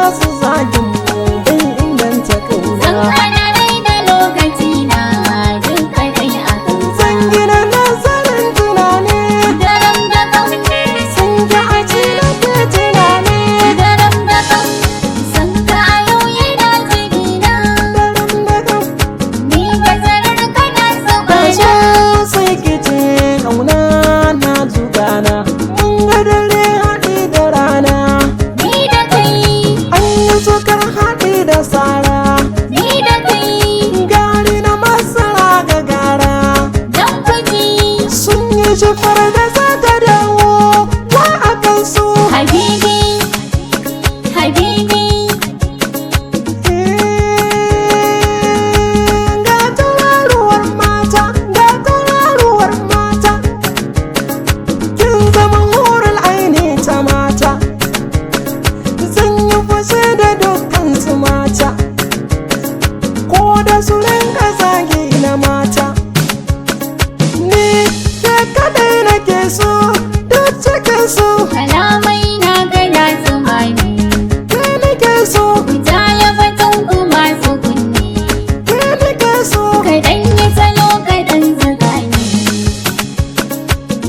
masu zagin mu don inganta kauna. Zan hana rai da lokaci na duka kai a kansa. Zan gina nazarin tunani Daram da kam, sun ji a ci nake tunani. daram da kam, san ka a yau yana jigina. Daram da kam Ni gazarar kana ka sabana. zo sai ki ce kauna na zugana. Mun ga dare haɗi da rana, Ni da kai, an yi sukar haɗi da sara. ni da kai, Gari na masara ga gara, dan kuji. sun yi shifar da za ta dawo wa a kansu. Habibi, Habibi, Ga tauraruwar mata, ga tauraruwar mata, kin zama hurul aini ta mata. Zan yi fushi da dukkan su mata, ko da su rinka zagi na mata. Ni ke kadai nake so duk cikin su, kalamai na gada zumani. ke nake so, Jaya batun kuma su kunne. ke nake so. Kaɗan yi salo kaɗan zagani.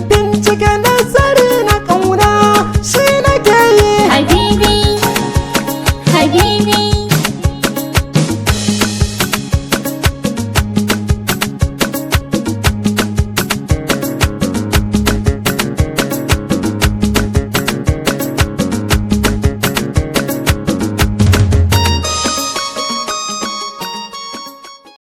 Bincike nazari na kauna shi nake yi. Habibi, Habibi,